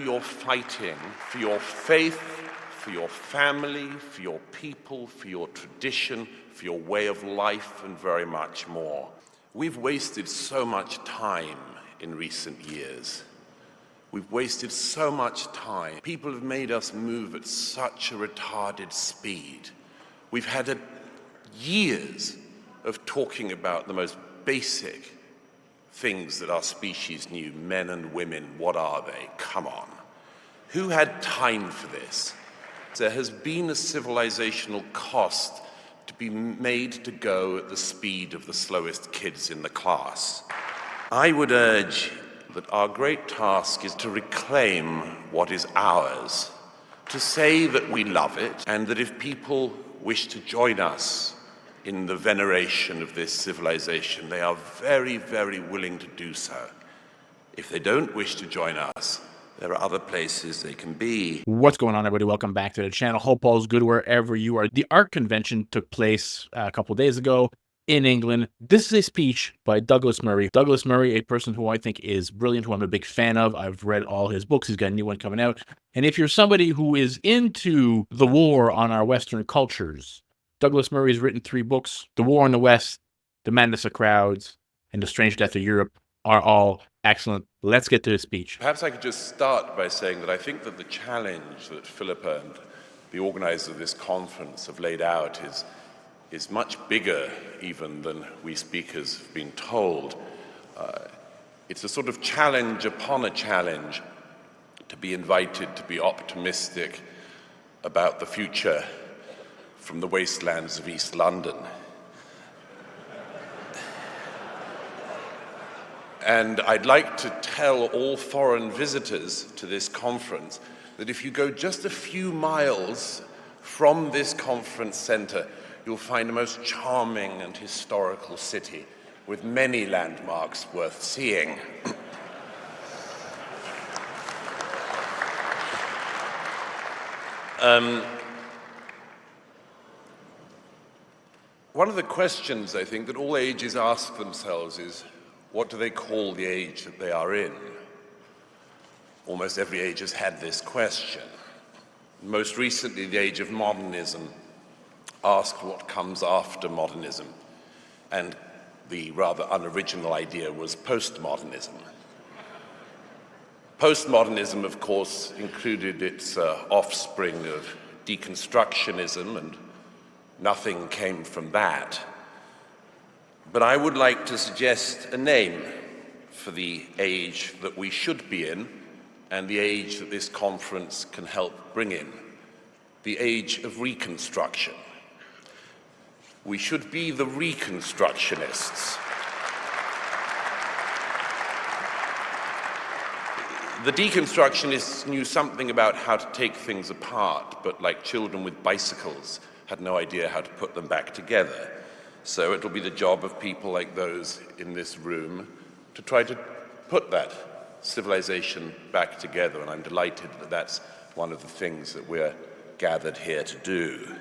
you're fighting for your faith, for your family, for your people, for your tradition, for your way of life, and very much more. We've wasted so much time in recent years. We've wasted so much time. People have made us move at such a retarded speed. We've had years of talking about the most basic things that our species knew, men and women, what are they? Come on. Who had time for this? There has been a civilizational cost to be made to go at the speed of the slowest kids in the class. I would urge that our great task is to reclaim what is ours, to say that we love it, and that if people wish to join us in the veneration of this civilization, they are very, very willing to do so. If they don't wish to join us, there are other places they can be. What's going on, everybody? Welcome back to the channel. Hope all's good wherever you are. The ARC convention took place a couple days ago in England. This is a speech by Douglas Murray. Douglas Murray, a person who I think is brilliant, who I'm a big fan of. I've read all his books. He's got a new one coming out. And if you're somebody who is into the war on our Western cultures, Douglas Murray's written 3 books. The War in the West, The Madness of Crowds, and The Strange Death of Europe are all excellent. Let's get to the speech. Perhaps I could just start by saying that I think that the challenge that Philippa and the organizers of this conference have laid out is much bigger even than we speakers have been told. It's a sort of challenge upon a challenge to be invited to be optimistic about the future from the wastelands of East London. And I'd like to tell all foreign visitors to this conference that if you go just a few miles from this conference center, you'll find a most charming and historical city with many landmarks worth seeing. One of the questions, I think, that all ages ask themselves is, what do they call the age that they are in? Almost every age has had this question. Most recently, the age of modernism asked what comes after modernism, and the rather unoriginal idea was postmodernism. Postmodernism, of course, included its offspring of deconstructionism, and nothing came from that. But I would like to suggest a name for the age that we should be in and the age that this conference can help bring in, the age of Reconstruction. We should be the Reconstructionists. The deconstructionists knew something about how to take things apart, but like children with bicycles, had no idea how to put them back together. So it'll be the job of people like those in this room to try to put that civilization back together, and I'm delighted that that's one of the things that we're gathered here to do.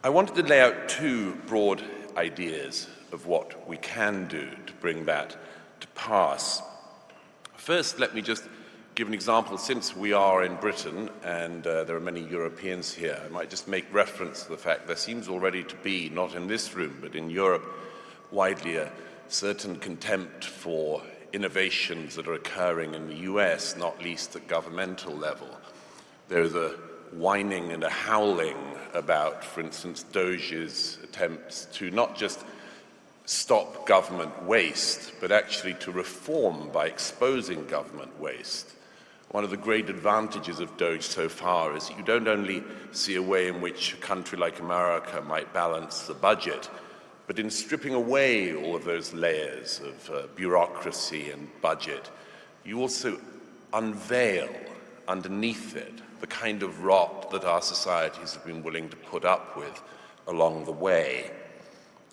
I wanted to lay out 2 broad ideas of what we can do to bring that to pass. First, let me just give an example. Since we are in Britain and there are many Europeans here, I might just make reference to the fact there seems already to be, not in this room, but in Europe, widely a certain contempt for innovations that are occurring in the US, not least at governmental level. There's a whining and a howling about, for instance, Doge's attempts to not just stop government waste, but actually to reform by exposing government waste. One of the great advantages of Doge so far is that you don't only see a way in which a country like America might balance the budget, but in stripping away all of those layers of bureaucracy and budget, you also unveil underneath it the kind of rot that our societies have been willing to put up with along the way.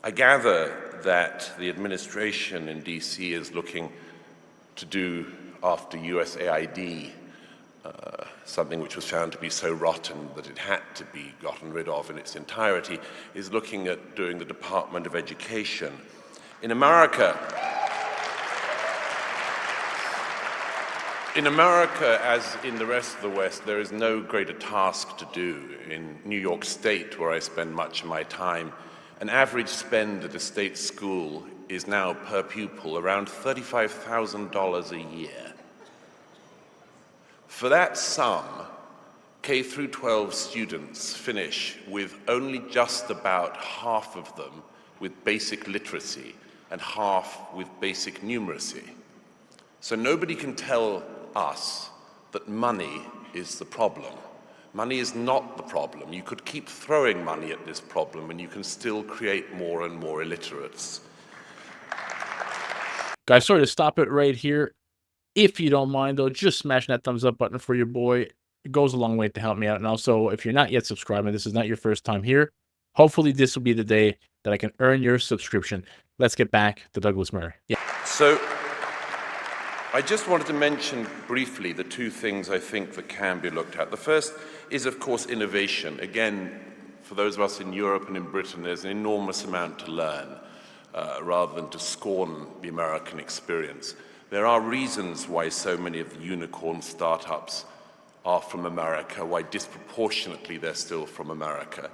I gather that the administration in DC is looking to do, after USAID, something which was found to be so rotten that it had to be gotten rid of in its entirety, is looking at doing the Department of Education. In America, In America, as in the rest of the West, there is no greater task to do. In New York State, where I spend much of my time, an average spend at a state school is now per pupil around $35,000 a year. For that sum, K through 12 students finish with only just about half of them with basic literacy and half with basic numeracy. So nobody can tell us that money is the problem. Money is not the problem. You could keep throwing money at this problem and you can still create more and more illiterates. Guys, sorry to stop it right here. If you don't mind, though, just smashing that thumbs up button for your boy. It goes a long way to help me out. And also, if you're not yet subscribing, this is not your first time here, hopefully this will be the day that I can earn your subscription. Let's get back to Douglas Murray. Yeah. So I just wanted to mention briefly the two things I think that can be looked at. The first is, of course, innovation. Again, for those of us in Europe and in Britain, there's an enormous amount to learn rather than to scorn the American experience. There are reasons why so many of the unicorn startups are from America, why disproportionately they're still from America.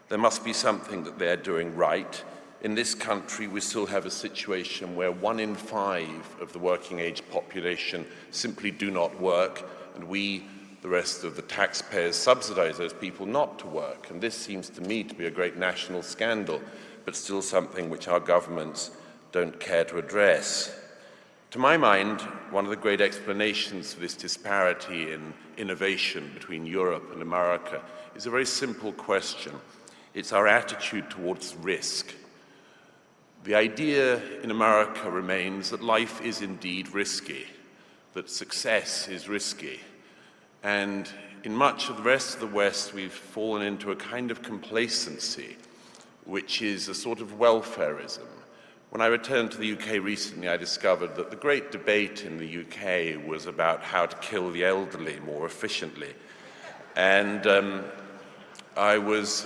There must be something that they're doing right. In this country, we still have a situation where 1 in 5 of the working age population simply do not work, and we, the rest of the taxpayers, subsidize those people not to work. And this seems to me to be a great national scandal, but still something which our governments don't care to address. To my mind, one of the great explanations for this disparity in innovation between Europe and America is a very simple question. It's our attitude towards risk. The idea in America remains that life is indeed risky, that success is risky. And in much of the rest of the West, we've fallen into a kind of complacency, which is a sort of welfarism. When I returned to the UK recently, I discovered that the great debate in the UK was about how to kill the elderly more efficiently. And I was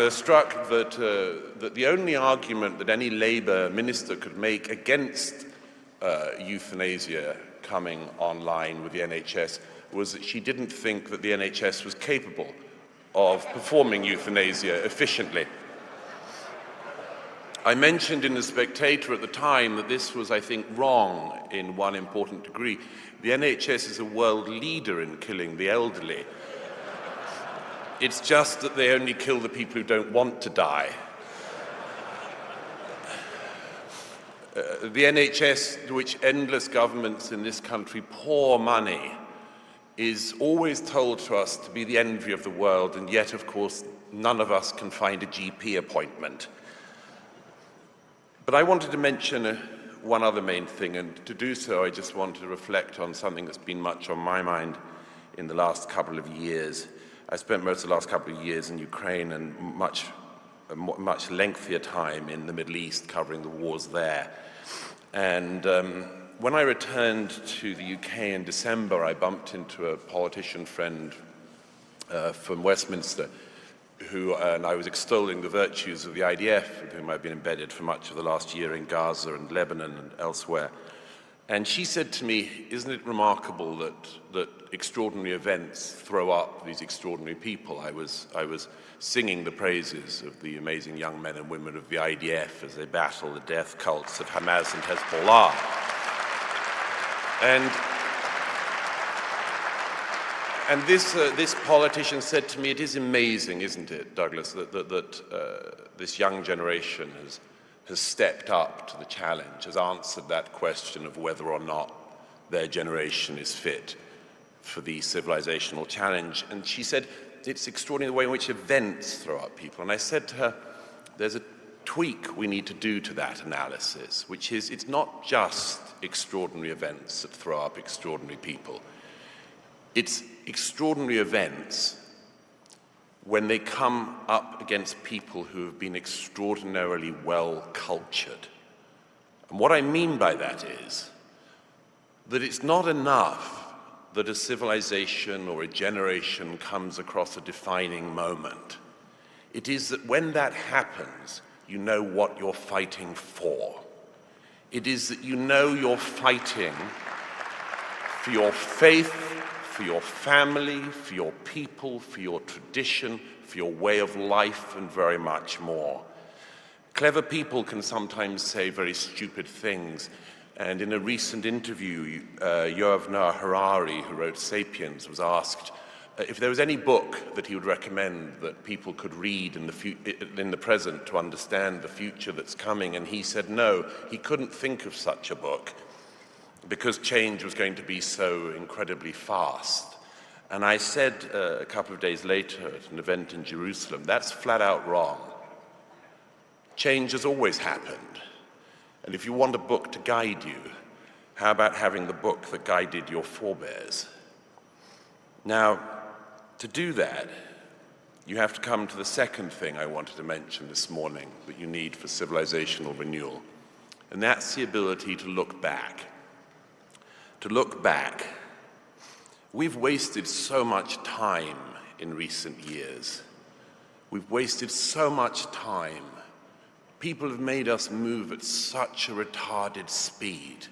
struck that the only argument that any Labour minister could make against euthanasia coming online with the NHS was that she didn't think that the NHS was capable of performing euthanasia efficiently. I mentioned in The Spectator at the time that this was, I think, wrong in one important degree. The NHS is a world leader in killing the elderly. It's just that they only kill the people who don't want to die. The NHS, to which endless governments in this country pour money, is always told to us to be the envy of the world, and yet, of course, none of us can find a GP appointment. But I wanted to mention one other main thing, and to do so, I just want to reflect on something that's been much on my mind in the last couple of years. I spent most of the last couple of years in Ukraine and a much lengthier time in the Middle East covering the wars there. And when I returned to the UK in December, I bumped into a politician friend from Westminster and I was extolling the virtues of the IDF, with whom I've been embedded for much of the last year in Gaza and Lebanon and elsewhere. And she said to me, isn't it remarkable that extraordinary events throw up these extraordinary people? I was singing the praises of the amazing young men and women of the IDF as they battle the death cults of Hamas and Hezbollah. And this politician said to me, it is amazing, isn't it, Douglas, that this young generation has stepped up to the challenge, has answered that question of whether or not their generation is fit for the civilizational challenge. And she said, it's extraordinary the way in which events throw up people. And I said to her, there's a tweak we need to do to that analysis, which is it's not just extraordinary events that throw up extraordinary people. It's extraordinary events when they come up against people who have been extraordinarily well cultured. And what I mean by that is that it's not enough that a civilization or a generation comes across a defining moment. It is that when that happens, you know what you're fighting for. It is that you know you're fighting for your faith, for your family, for your people, for your tradition, for your way of life, and very much more. Clever people can sometimes say very stupid things, and in a recent interview, Yuval Noah Harari, who wrote *Sapiens*, was asked if there was any book that he would recommend that people could read in the present to understand the future that's coming, and he said no, he couldn't think of such a book because change was going to be so incredibly fast. And I said a couple of days later at an event in Jerusalem, that's flat out wrong. Change has always happened. And if you want a book to guide you, how about having the book that guided your forebears? Now, to do that, you have to come to the second thing I wanted to mention this morning that you need for civilizational renewal, and that's the ability to look back. To look back. We've wasted so much time in recent years. We've wasted so much time. People have made us move at such a retarded speed.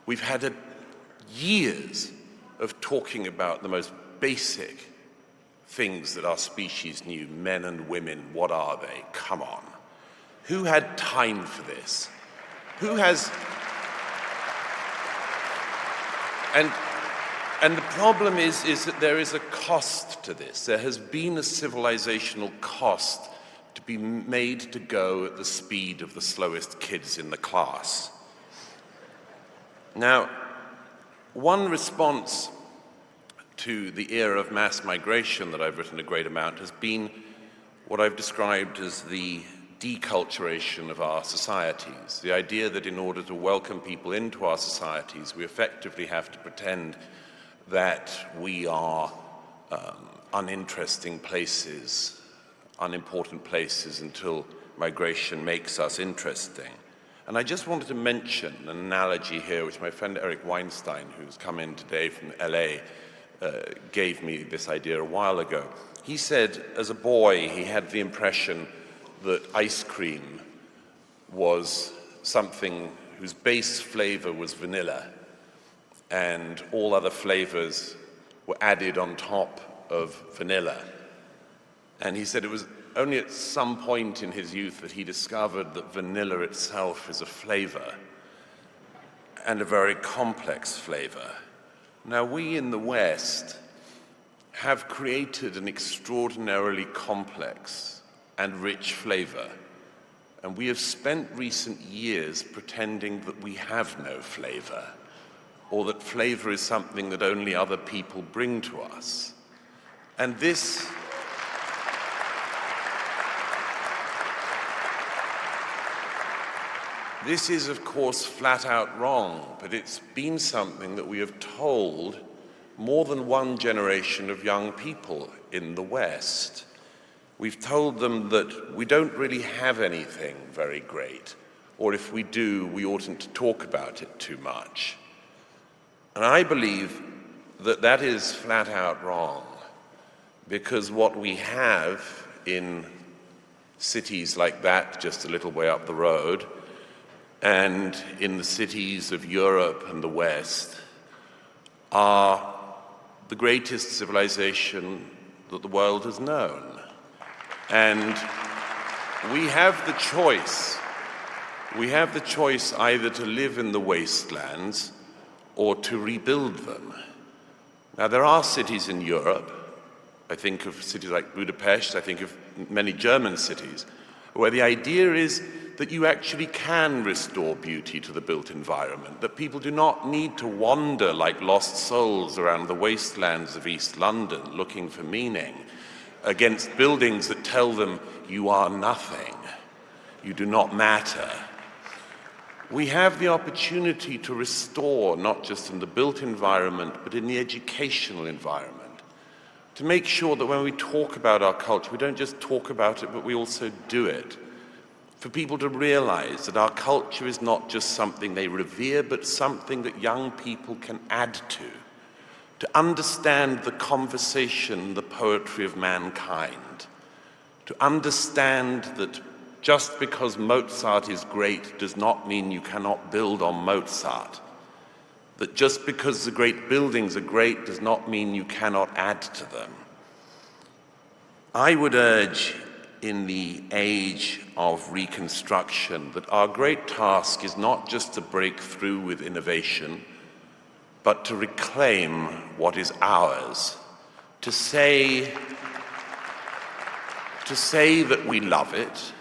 We've had years of talking about the most basic things that our species knew, men and women, what are they? Come on. Who had time for this? Who has... And the problem is that there is a cost to this. There has been a civilizational cost to be made to go at the speed of the slowest kids in the class. Now, one response to the era of mass migration that I've written a great amount has been what I've described as the deculturation of our societies. The idea that in order to welcome people into our societies, we effectively have to pretend that we are uninteresting places, unimportant places until migration makes us interesting. And I just wanted to mention an analogy here, which my friend Eric Weinstein, who's come in today from LA, gave me this idea a while ago. He said, as a boy, he had the impression that ice cream was something whose base flavor was vanilla, and all other flavors were added on top of vanilla. And he said it was only at some point in his youth that he discovered that vanilla itself is a flavor, and a very complex flavor. Now, we in the West have created an extraordinarily complex and rich flavor, and we have spent recent years pretending that we have no flavor, or that flavor is something that only other people bring to us. And this is, of course, flat out wrong, but it's been something that we have told more than one generation of young people in the West. We've told them that we don't really have anything very great, or if we do, we oughtn't to talk about it too much. And I believe that that is flat out wrong, because what we have in cities like that just a little way up the road, and in the cities of Europe and the West, are the greatest civilization that the world has known. And we have the choice. We have the choice either to live in the wastelands or to rebuild them. Now, there are cities in Europe, I think of cities like Budapest, I think of many German cities, where the idea is that you actually can restore beauty to the built environment, that people do not need to wander like lost souls around the wastelands of East London looking for meaning against buildings that tell them you are nothing, you do not matter. We have the opportunity to restore, not just in the built environment, but in the educational environment, to make sure that when we talk about our culture, we don't just talk about it, but we also do it. For people to realize that our culture is not just something they revere, but something that young people can add to understand the conversation, the poetry of mankind, to understand that just because Mozart is great does not mean you cannot build on Mozart. That just because the great buildings are great does not mean you cannot add to them. I would urge in the age of reconstruction that our great task is not just to break through with innovation, but to reclaim what is ours, to say that we love it,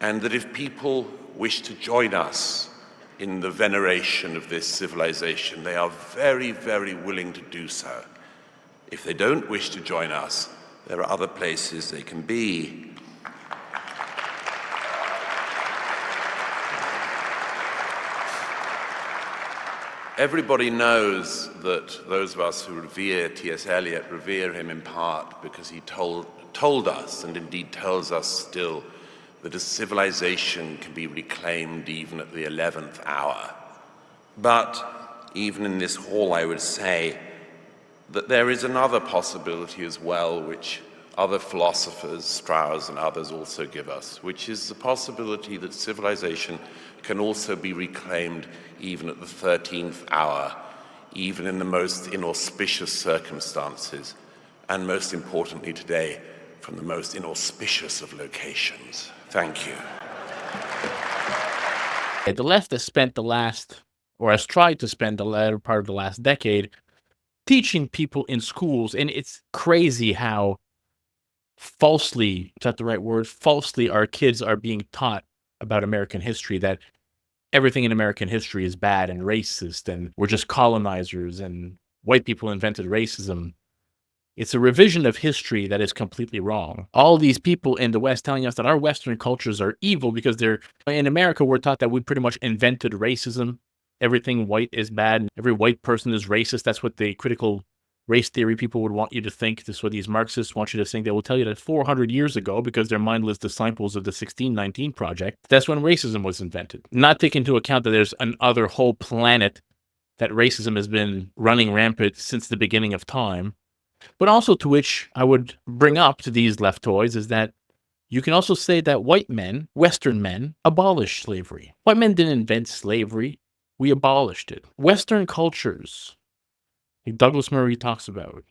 and that if people wish to join us in the veneration of this civilization, they are very, very willing to do so. If they don't wish to join us, there are other places they can be. Everybody knows that those of us who revere T.S. Eliot revere him in part because he told us, and indeed tells us still, that a civilization can be reclaimed even at the 11th hour. But even in this hall, I would say that there is another possibility as well, which other philosophers, Strauss and others, also give us, which is the possibility that civilization can also be reclaimed even at the 13th hour, even in the most inauspicious circumstances, and most importantly today, from the most inauspicious of locations. Thank you. The left has spent the last, or has tried to spend the latter part of the last decade teaching people in schools, and it's crazy how falsely, is that the right word? Falsely, our kids are being taught about American history, that everything in American history is bad and racist, and we're just colonizers, and white people invented racism. It's a revision of history that is completely wrong. All these people in the West telling us that our Western cultures are evil because they're, in America, we're taught that we pretty much invented racism. Everything white is bad, and every white person is racist. That's what the critical race theory people would want you to think. This is what these Marxists want you to think. They will tell you that 400 years ago, because they're mindless disciples of the 1619 Project, that's when racism was invented. Not taking into account that there's another whole planet that racism has been running rampant since the beginning of time. But also, to which I would bring up to these leftoids, is that you can also say that white men, Western men, abolished slavery. White men didn't invent slavery. We abolished it. Western cultures, like Douglas Murray talks about,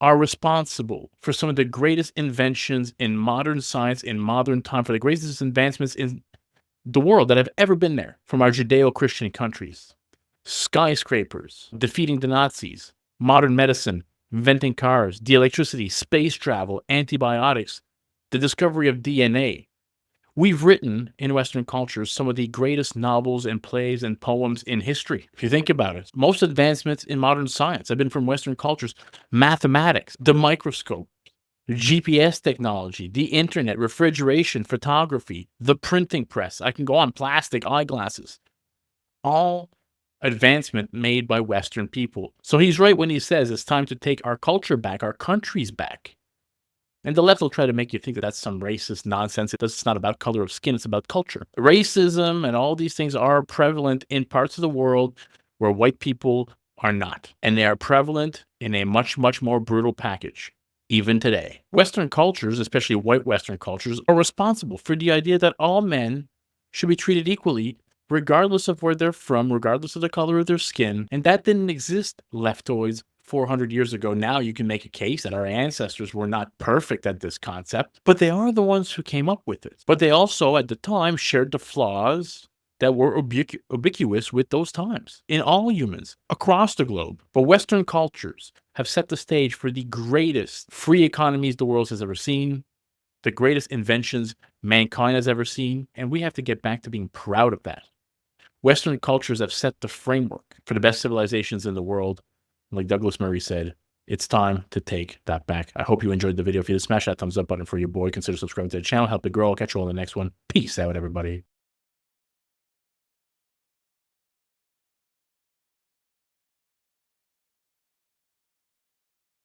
are responsible for some of the greatest inventions in modern science, in modern time, for the greatest advancements in the world that have ever been there, from our Judeo-Christian countries. Skyscrapers, defeating the Nazis, modern medicine, inventing cars, the electricity, space travel, antibiotics, the discovery of DNA. We've written in Western cultures some of the greatest novels and plays and poems in history. If you think about it, most advancements in modern science have been from Western cultures. Mathematics, the microscope, GPS technology, the internet, refrigeration, photography, the printing press. I can go on, plastic, eyeglasses. All advancement made by Western people. So he's right when he says it's time to take our culture back, our countries back. And the left will try to make you think that that's some racist nonsense. It's not about color of skin, it's about culture. Racism and all these things are prevalent in parts of the world where white people are not. And they are prevalent in a much, much more brutal package, even today. Western cultures, especially white Western cultures, are responsible for the idea that all men should be treated equally, regardless of where they're from, regardless of the color of their skin. And that didn't exist, leftoids, 400 years ago. Now you can make a case that our ancestors were not perfect at this concept, but they are the ones who came up with it. But they also, at the time, shared the flaws that were ubiquitous with those times in all humans across the globe. But Western cultures have set the stage for the greatest free economies the world has ever seen, the greatest inventions mankind has ever seen, and we have to get back to being proud of that. Western cultures have set the framework for the best civilizations in the world. Like Douglas Murray said, it's time to take that back. I hope you enjoyed the video. If you did, smash that thumbs up button for your boy. Consider subscribing to the channel. Help it grow. I'll catch you all in the next one. Peace out, everybody.